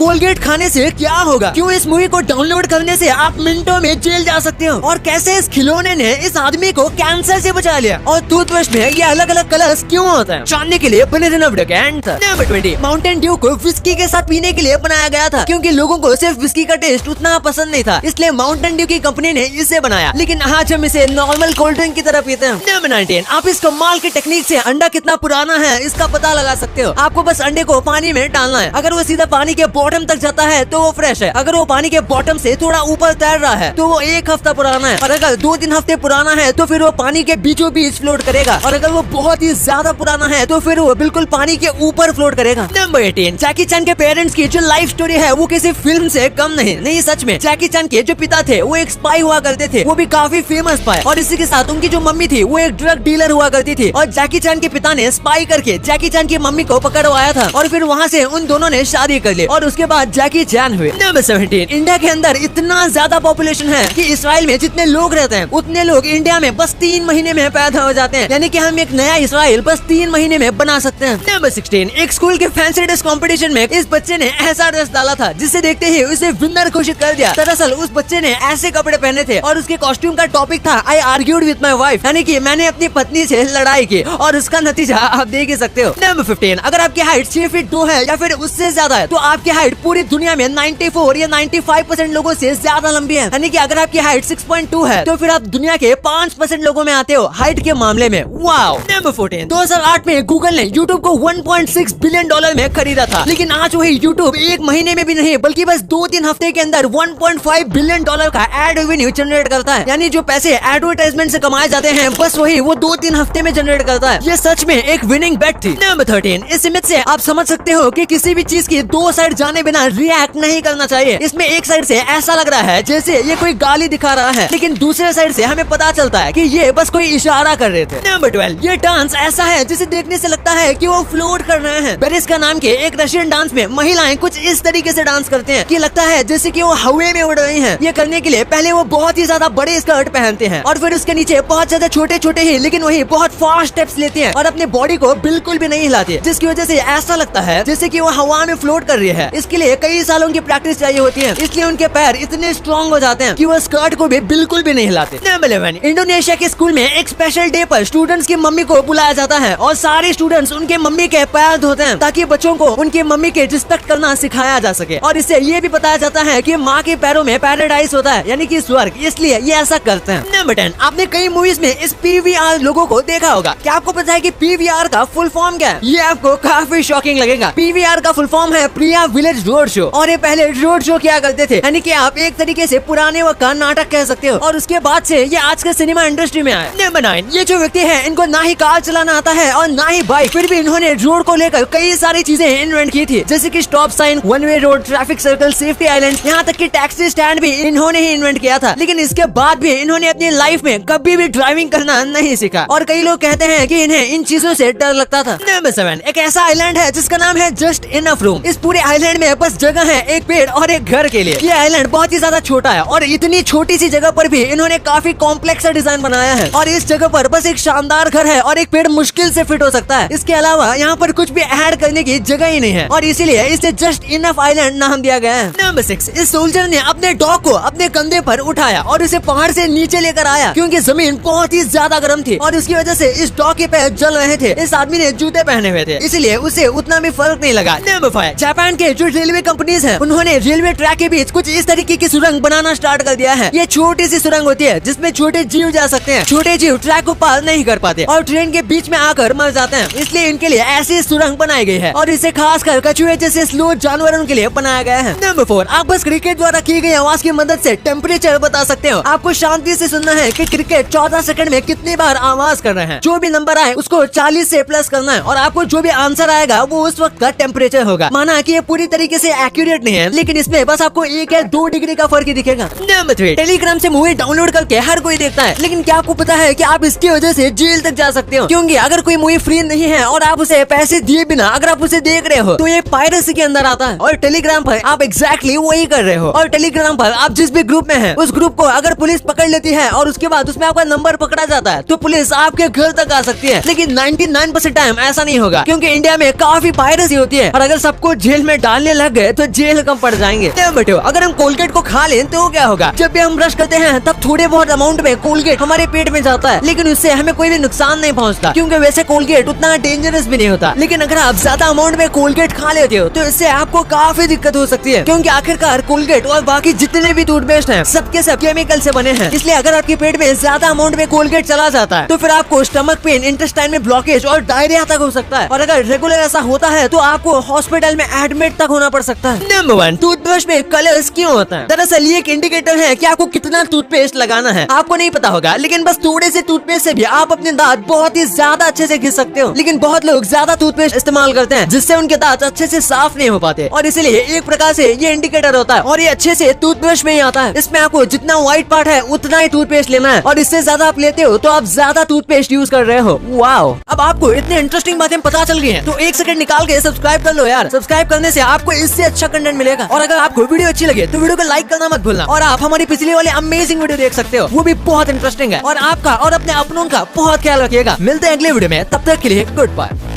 Colgate खाने से क्या होगा, क्यों इस मूवी को डाउनलोड करने से आप मिनटों में जेल जा सकते हो, और कैसे इस खिलौने ने इस आदमी को कैंसर से बचा लिया, और टूथब्रश में ये अलग अलग कलर्स क्यों होता है, जानने के लिए बने रहना वीडियो के एंड तक। नंबर 20, माउंटेन ड्यू को विस्की के साथ पीने के लिए बनाया गया था, क्योंकि लोगों को सिर्फ विस्की का टेस्ट उतना पसंद नहीं था, इसलिए माउंटेन ड्यू की कंपनी ने इसे बनाया। लेकिन आज हम इसे नॉर्मल कोल्ड ड्रिंक की तरह पीते हैं। नंबर 19, आप इस कमाल की टेक्निक से अंडा कितना पुराना है इसका पता लगा सकते हो। आपको बस अंडे को पानी में डालना है, अगर वो सीधा पानी के बॉटम तक जाता है तो वो फ्रेश है, अगर वो पानी के बॉटम से थोड़ा ऊपर तैर रहा है तो वो 1 हफ्ता पुराना है, और अगर 2-3 हफ्ते पुराना है तो फिर वो पानी के बीचों बीच फ्लोट करेगा, और अगर वो बहुत ही ज्यादा पुराना है तो फिर वो बिल्कुल पानी के ऊपर फ्लोट करेगा। नंबर 18, जैकी चैन के पेरेंट्स की जो लाइफ स्टोरी है वो किसी फिल्म से कम नहीं सच में। जैकी चैन के जो पिता थे वो एक स्पाई हुआ करते थे, वो भी काफी फेमस स्पाई, और इसी के साथ उनकी जो मम्मी थी वो एक ड्रग डीलर हुआ करती थी, और जैकी चैन के पिता ने स्पाई करके जैकी चैन की मम्मी को पकड़वाया था, और फिर वहाँ से उन दोनों ने शादी कर ली, और उसके बाद जैकी चैन हुए। नंबर 17, इंडिया के अंदर इतना ज्यादा पॉपुलेशन है कि इसराइल में जितने लोग रहते हैं उतने लोग इंडिया में बस 3 महीने में पैदा हो जाते हैं, यानी कि हम एक नया इसराइल बस 3 महीने में बना सकते हैं। नंबर 16, एक स्कूल के फैंसी ड्रेस कंपटीशन में इस बच्चे ने ऐसा ड्रेस डाला था जिसे देखते ही उसे विनर घोषित कर दिया। दरअसल उस बच्चे ने ऐसे कपड़े पहने थे और उसके कॉस्ट्यूम का टॉपिक था आई आर्ग्यूड विद माई वाइफ, यानी कि मैंने अपनी पत्नी से लड़ाई की, और उसका नतीजा आप देख ही सकते हो। नंबर 15, अगर आपकी हाइट 6 फीट 2 है या फिर उससे ज्यादा है तो आपकी हाइट पूरी दुनिया में 94 या 95% लोगों से ज्यादा लंबी है, यानी कि अगर आपकी हाइट 6.2 है तो फिर आप दुनिया के 5% लोगों में आते हो हाइट के मामले में। वाओ। नंबर 14, 2008 में गूगल ने यूट्यूब को $1.6 बिलियन में खरीदा था, लेकिन आज वही यूट्यूब 1 महीने में भी नहीं बल्कि बस 2-3 हफ्ते के अंदर $1.5 बिलियन का एड रेवेन्यू जनरेट करता है, यानी जो पैसे एडवर्टाइजमेंट से कमाए जाते हैं बस वही वो 2-3 हफ्ते में जनरेट करता है। ये सच में एक विनिंग बेट थी। नंबर 13, इस इमेज से आप समझ सकते हो कि किसी भी चीज की 2 साइड जाने बिना रिएक्ट नहीं करना चाहिए। इसमें एक साइड से ऐसा लग रहा है जैसे ये कोई गाली दिखा रहा है, लेकिन दूसरे साइड से हमें पता चलता है कि ये बस कोई इशारा कर रहे थे। नंबर 12, ये डांस ऐसा है जिसे देखने से लगता है कि वो फ्लोट कर रहे हैं। बेरिस्का नाम के एक रशियन डांस में महिलाएं कुछ इस तरीके से डांस करते हैं कि लगता है जैसे कि वो हवा में उड़ रही हैं। ये करने के लिए पहले वो बहुत ही ज्यादा बड़े स्कर्ट पहनते हैं और फिर उसके नीचे बहुत ज्यादा छोटे छोटे ही लेकिन वही बहुत फास्ट स्टेप्स लेते हैं और अपने बॉडी को बिल्कुल भी नहीं हिलाते, जिसकी वजह से ऐसा लगता है जैसे कि वो हवा में फ्लोट कर रही है। इसके लिए कई सालों की प्रैक्टिस चाहिए होती है, इसलिए उनके पैर इतने स्ट्रॉन्ग हो जाते हैं कि वो स्कर्ट को भी बिल्कुल भी नहीं हिलाते। नंबर 11, इंडोनेशिया के स्कूल में एक स्पेशल डे पर स्टूडेंट्स की मम्मी को बुलाया जाता है और सारे स्टूडेंट्स उनके मम्मी के पैर धोते हैं ताकि बच्चों को उनके मम्मी के रिस्पेक्ट करना सिखाया जा सके, और इससे ये भी बताया जाता है कि माँ के पैरों में पैराडाइज होता है, यानी कि स्वर्ग, इसलिए ये ऐसा करते हैं। नंबर 10, आपने कई मूवीज में इस PVR लोगो को देखा होगा। क्या आपको पता है कि PVR का फुल फॉर्म क्या है? ये आपको काफी शॉकिंग लगेगा। PVR का फुल फॉर्म है प्रिया विलेज रोड शो, और ये पहले रोड शो किया करते थे, यानी कि आप एक तरीके से पुराने वक्त का नाटक कह सकते हो, और उसके बाद से ये आज के सिनेमा इंडस्ट्री में आए। नंबर 9, ये जो व्यक्ति है इनको ना ही कार चलाना आता है और ना ही बाइक, फिर भी इन्होंने रोड को लेकर कई सारी चीजें इन्वेंट की थी, जैसे कि stop sign, one way road, traffic circle, safety island, यहाँ तक कि टैक्सी स्टैंड भी इन्होंने ही इन्वेंट किया था। लेकिन इसके बाद भी इन्होंने अपनी लाइफ में कभी भी ड्राइविंग करना नहीं सीखा, और कई लोग कहते हैं कि इन्हें इन चीजों से डर लगता था। नंबर 7, एक ऐसा आइलैंड है जिसका नाम है जस्ट इनफ रूम। इस पूरे आइलैंड में बस जगह है एक पेड़ और एक घर के लिए। ये आइलैंड बहुत ही ज्यादा छोटा है और इतनी छोटी सी जगह पर भी इन्होंने काफी कॉम्प्लेक्स डिजाइन बनाया है, और इस जगह पर बस एक शानदार घर है और एक पेड़ मुश्किल से फिट हो सकता है। इसके अलावा यहाँ पर कुछ भी ऐड करने की जगह ही नहीं है, और इसीलिए इसे जस्ट इनफ आइलैंड नाम दिया गया है। नंबर 6, इस सोल्जर ने अपने डॉग को अपने कंधे पर उठाया और उसे पहाड़ से नीचे लेकर आया क्योंकि जमीन बहुत ही ज्यादा गर्म थी और उसकी वजह से इस डॉग के पैर जल रहे थे। इस आदमी ने जूते पहने हुए थे, इसलिए उसे उतना भी फर्क नहीं लगा। नंबर 5, जापान के जो रेलवे कंपनीज हैं उन्होंने रेलवे ट्रैक के बीच कुछ इस तरीके की सुरंग बनाना स्टार्ट कर दिया है। ये छोटी सी सुरंग होती है जिसमें छोटे जीव जा सकते हैं। छोटे जीव ट्रैक को पार नहीं कर पाते और ट्रेन के बीच में आकर मर जाते हैं, इसलिए इनके लिए ऐसी सुरंग बनाई गई है, और इसे खासकर कछुए जैसे स्लो जानवरों के लिए बनाया गया है। नंबर 4, आप बस क्रिकेट द्वारा की गई आवाज की मदद से टेम्परेचर बता सकते हो। आपको शांति से सुनना है कि क्रिकेट 14 सेकंड में कितनी बार आवाज कर रहे हैं। जो भी नंबर आए उसको 40 से प्लस करना है, और आपको जो भी आंसर आएगा वो उस वक्त का टेम्परेचर होगा। माना कि ये पूरी तरीके से एक्यूरेट नहीं है, लेकिन इसमें बस आपको 1 या 2 डिग्री का फर्क ही दिखेगा। नंबर 3, टेलीग्राम से मूवी डाउनलोड करके हर कोई देखता है, लेकिन क्या आपको पता है कि आप इसकी वजह से जेल तक जा सकते हो? क्योंकि अगर कोई मूवी फ्री नहीं है और आप उसे पैसे दिए बिना अगर आप उसे देख रहे हो तो ये पायरेसी के अंदर आता है, और टेलीग्राम पर आप एग्जैक्टली वही कर रहे हो। और टेलीग्राम पर आप जिस भी ग्रुप में हैं उस ग्रुप को अगर पुलिस पकड़ लेती है और उसके बाद उसमें आपका नंबर पकड़ा जाता है तो पुलिस आपके घर तक आ सकती है, लेकिन 99% टाइम ऐसा नहीं होगा क्योंकि इंडिया में काफी पायरेसी होती है, और अगर सबको जेल में डालने लगने लग गए तो जेल कम पड़ जाएंगे। बेटो अगर हम कोलगेट को खा लें तो क्या होगा? जब भी हम ब्रश करते हैं तब थोड़े बहुत अमाउंट में कोलगेट हमारे पेट में जाता है, लेकिन उससे हमें कोई भी नुकसान नहीं पहुंचता, क्योंकि वैसे कोलगेट उतना डेंजरस भी नहीं होता। लेकिन अगर आप ज्यादा अमाउंट में कोलगेट खा लेते हो तो इससे आपको काफी दिक्कत हो सकती है, क्योंकि आखिरकार कोलगेट और बाकी जितने भी टूथपेस्ट हैं सबके सब केमिकल से बने हैं। इसलिए अगर आपके पेट में ज्यादा अमाउंट में कोलगेट चला जाता है तो फिर आपको स्टमक पेन, इंटेस्टाइन में ब्लॉकेज और डायरिया तक हो सकता है। और अगर रेगुलर ऐसा होता है तो आपको हॉस्पिटल में एडमिट तक होना पड़ सकता है। नंबर 1, टूथब्रश में कलर्स क्यों होता है? दरअसल ये एक इंडिकेटर है कि आपको कितना टूथपेस्ट लगाना है। आपको नहीं पता होगा, लेकिन बस थोड़े से टूथपेस्ट से भी आप अपने दांत बहुत ही ज्यादा अच्छे से घिस सकते हो। लेकिन बहुत लोग ज्यादा टूथपेस्ट इस्तेमाल करते हैं जिससे उनके दांत अच्छे से साफ नहीं हो पाते, और इसलिए एक प्रकार से ये इंडिकेटर होता है। और ये अच्छे से टूथब्रश में ही आता है। इसमें आपको जितना व्हाइट पार्ट है उतना ही टूथपेस्ट लेना है, और इससे ज्यादा आप लेते हो तो आप ज्यादा टूथपेस्ट यूज कर रहे हो। वाओ, अब आपको इतनी इंटरेस्टिंग बातें पता चल गई हैं, तो एक सेकंड निकाल के सब्सक्राइब कर लो यार। सब्सक्राइब करने से आपको इससे अच्छा कंटेंट मिलेगा। और अगर आपको वीडियो अच्छी लगे तो वीडियो को लाइक करना मत भूलना। और आप हमारी पिछली वाली अमेजिंग वीडियो देख सकते हो, वो भी बहुत इंटरेस्टिंग है। और आपका और अपने अपनों का बहुत ख्याल रखिएगा। मिलते हैं अगले वीडियो में, तब तक के लिए गुड बाय।